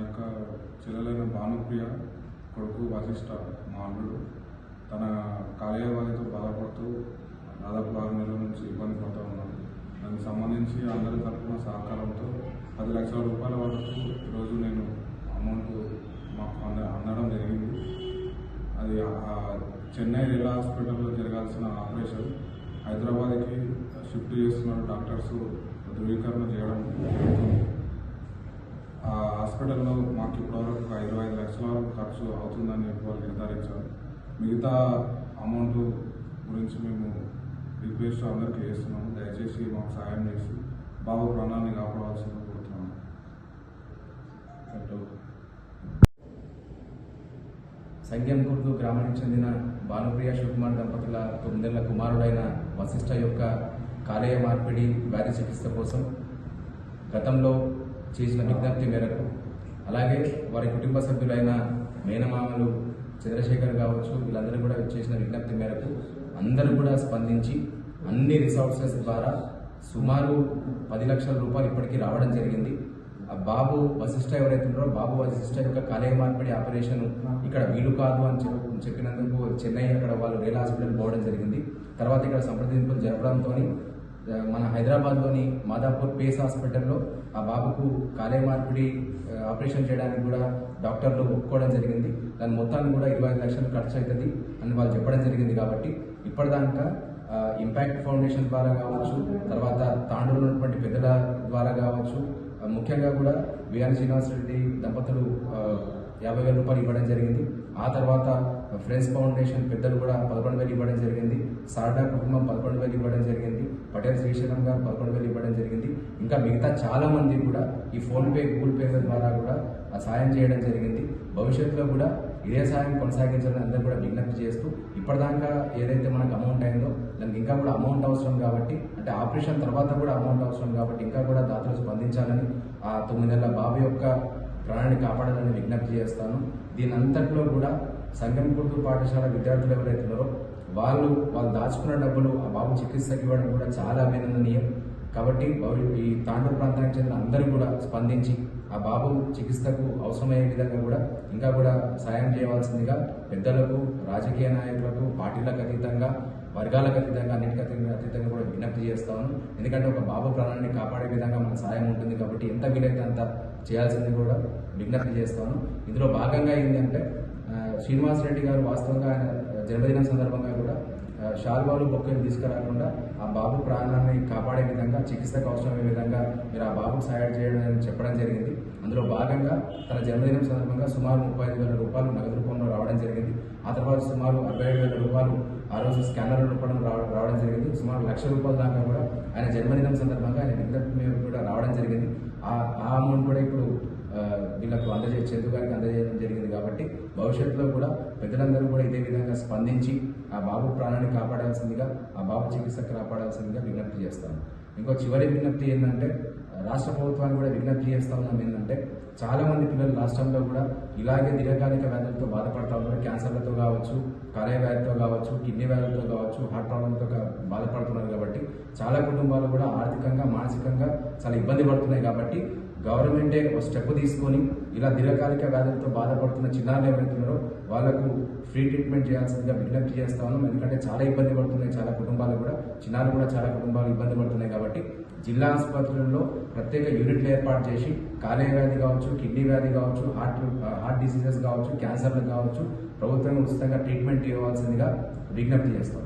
యొక్క చెల్లెలైన భానుప్రియ కొడుకు వశిష్ట మా అల్లుడు తన కాలేయవాదితో బాధపడుతూ దాదాపు 6 నెలల నుంచి ఇబ్బంది పడుతూ ఉన్నాడు. దానికి సంబంధించి అందరి తరఫున సహకారంతో 10 లక్షల రూపాయల వరకు ఈరోజు నేను అమౌంట్ మాకు అందడం జరిగింది. అది చెన్నై జిల్లా హాస్పిటల్లో జరగాల్సిన ఆపరేషన్ హైదరాబాద్కి షిఫ్ట్ చేస్తున్నారు డాక్టర్స్ ధృవీకరణ చేయడం జరుగుతుంది. ఆ హాస్పిటల్లో మాకు ఇప్పటివరకు 25 లక్షల వరకు ఖర్చు అవుతుందని చెప్పి వాళ్ళు నిర్ధారించారు. మిగతా అమౌంట్ గురించి మేము రిక్వెస్ట్ అందరికీ చేస్తున్నాము. దయచేసి మాకు సహాయం చేసి బాబు ప్రాణాన్ని కాపాడాల్సిందిగా కోరుతున్నాము. సంగెంకుర్దు గ్రామానికి చెందిన భానుప్రియ శివకుమార్ దంపతుల 9 ఏళ్ల కుమారుడైన వశిష్ట యొక్క కాలేయ మార్పిడి వ్యాధి చికిత్స కోసం గతంలో చేసిన విజ్ఞప్తి మేరకు, అలాగే వారి కుటుంబ సభ్యులైన మేనమామలు చంద్రశేఖర్ కావచ్చు, వీళ్ళందరూ కూడా చేసిన విజ్ఞప్తి మేరకు అందరూ కూడా స్పందించి అన్ని రిసోర్సెస్ ద్వారా సుమారు 10 లక్షల రూపాయలు ఇప్పటికీ రావడం జరిగింది. ఆ బాబు వశిష్ట ఎవరైతే ఉన్నారో బాబు వశిష్ట యొక్క కాలేయ మార్పిడి ఆపరేషన్ ఇక్కడ వీలు కాదు అని చెప్పినందుకు చెన్నై అక్కడ వాళ్ళు రేల్ హాస్పిటల్ పోవడం జరిగింది. తర్వాత ఇక్కడ సంప్రదింపులు జరపడంతో మన హైదరాబాద్లోని మాదాపూర్ పేస్ హాస్పిటల్లో ఆ బాబుకు కాలేయ మార్పిడి ఆపరేషన్ చేయడానికి కూడా డాక్టర్లు ఒప్పుకోవడం జరిగింది. దాని మొత్తాన్ని కూడా 25 లక్షలు ఖర్చు అవుతుంది అని వాళ్ళు చెప్పడం జరిగింది. కాబట్టి ఇప్పటిదాకా ఇంపాక్ట్ ఫౌండేషన్ ద్వారా కావచ్చు, తర్వాత తాండూరులో ఉన్నటువంటి పెద్దల ద్వారా కావచ్చు, ముఖ్యంగా కూడా విఆర్ శ్రీనివాస్ రెడ్డి దంపతులు 50,000 రూపాయలు ఇవ్వడం జరిగింది. ఆ తర్వాత ఫ్రెండ్స్ ఫౌండేషన్ పెద్దలు కూడా 11,000 ఇవ్వడం జరిగింది. సారదా కుటుంబం 11,000 ఇవ్వడం జరిగింది. పటేల్ శ్రీశైలం గారు 11,000 ఇవ్వడం జరిగింది. ఇంకా మిగతా చాలా మంది కూడా ఈ ఫోన్పే గూగుల్ పే ద్వారా కూడా సాయం చేయడం జరిగింది. భవిష్యత్తులో కూడా ఇదే సాయం కొనసాగించాలని అందరూ కూడా విజ్ఞప్తి చేస్తూ, ఇప్పటిదాకా ఏదైతే మనకు అమౌంట్ అయిందో దానికి ఇంకా కూడా అమౌంట్ అవసరం కాబట్టి, అంటే ఆపరేషన్ తర్వాత కూడా అమౌంట్ అవసరం కాబట్టి ఇంకా కూడా దాతలు స్పందించాలని, ఆ 9 ఏళ్ల బాబు యొక్క ప్రాణాన్ని కాపాడాలని విజ్ఞప్తి చేస్తాను. దీని అంతట్లో కూడా సంగెంకుర్దు పాఠశాల విద్యార్థులు ఎవరైతే ఉన్నారో వాళ్ళు దాచుకున్న డబ్బులు ఆ బాబు చికిత్సకి ఇవ్వడం కూడా చాలా అభినందనీయం. కాబట్టి ఈ తాండూరు ప్రాంతానికి చెందిన అందరూ కూడా స్పందించి ఆ బాబు చికిత్సకు అవసరమయ్యే విధంగా కూడా ఇంకా కూడా సాయం చేయవలసిందిగా పెద్దలకు, రాజకీయ నాయకులకు, పార్టీలకు అతీతంగా, వర్గాలకు అతీతంగా, అన్నిటికీ అతీతంగా కూడా విజ్ఞప్తి చేస్తాను. ఎందుకంటే ఒక బాబు ప్రాణాన్ని కాపాడే విధంగా మన సాయం ఉంటుంది కాబట్టి ఎంత వీలైతే అంత చేయాల్సింది కూడా విజ్ఞప్తి చేస్తాను. ఇందులో భాగంగా ఏంటంటే శ్రీనివాస్ రెడ్డి గారు వాస్తవంగా ఆయన జన్మదినం సందర్భంగా కూడా షాల్వాలు బొక్కలు తీసుకురాకుండా ఆ బాబు ప్రాణాన్ని కాపాడే విధంగా, చికిత్సకు అవసరమయ్యే విధంగా మీరు ఆ బాబుకు సహాయం చేయడం చెప్పడం జరిగింది. అందులో భాగంగా తన జన్మదినం సందర్భంగా సుమారు 35,000 రూపాయలు నగదు రూపంలో రావడం జరిగింది. ఆ తర్వాత సుమారు 67,000 రూపాయలు ఆ రోజు స్కానర్ రూపంలో రావడం జరిగింది. సుమారు 1,00,000 రూపాయల దాకా కూడా ఆయన జన్మదినం సందర్భంగా ఆయన విజ్ఞప్తి మేరకు కూడా రావడం జరిగింది. ఆ అమౌంట్ కూడా ఇప్పుడు వీళ్ళకు చందు గారికి అందజేయడం జరిగింది. కాబట్టి భవిష్యత్తులో కూడా పెద్దలందరూ కూడా ఇదే విధంగా స్పందించి ఆ బాబు ప్రాణాన్ని కాపాడాల్సిందిగా, ఆ బాబు చికిత్సకు కాపాడాల్సిందిగా విజ్ఞప్తి చేస్తాను. ఇంకో చివరి విజ్ఞప్తి ఏంటంటే రాష్ట్ర ప్రభుత్వాన్ని కూడా విజ్ఞప్తి చేస్తా ఉన్నాం. ఏంటంటే చాలామంది పిల్లలు రాష్ట్రంలో కూడా ఇలాగే దీర్ఘకాలిక వ్యాధులతో బాధపడతా ఉన్నారు. క్యాన్సర్లతో కావచ్చు, కాలేయ వ్యాధితో కావచ్చు, కిడ్నీ వ్యాధులతో కావచ్చు, హార్ట్ ప్రాబ్లంతో బాధపడుతున్నారు. కాబట్టి చాలా కుటుంబాలు కూడా ఆర్థికంగా, మానసికంగా చాలా ఇబ్బంది పడుతున్నాయి. కాబట్టి గవర్నమెంటే ఒక స్టెప్ తీసుకొని ఇలా దీర్ఘకాలిక వ్యాధులతో బాధపడుతున్న చిన్నారులు ఎవరైతే ఉన్నారో వాళ్లకు ఫ్రీ ట్రీట్మెంట్ చేయాల్సిందిగా విజ్ఞప్తి చేస్తాను. ఎందుకంటే చాలా ఇబ్బంది పడుతున్నాయి చాలా కుటుంబాలు కూడా, చిన్నారులు కూడా చాలా కుటుంబాలు ఇబ్బంది పడుతున్నాయి. కాబట్టి జిల్లా ఆసుపత్రుల్లో ప్రత్యేక యూనిట్లు ఏర్పాటు చేసి కాలేయ వ్యాధి కావచ్చు, కిడ్నీ వ్యాధి కావచ్చు, హార్ట్ డిసీజెస్ కావచ్చు, క్యాన్సర్లు కావచ్చు ప్రభుత్వం ఉచితంగా ట్రీట్మెంట్ ఇవ్వాల్సిందిగా విజ్ఞప్తి చేస్తాం.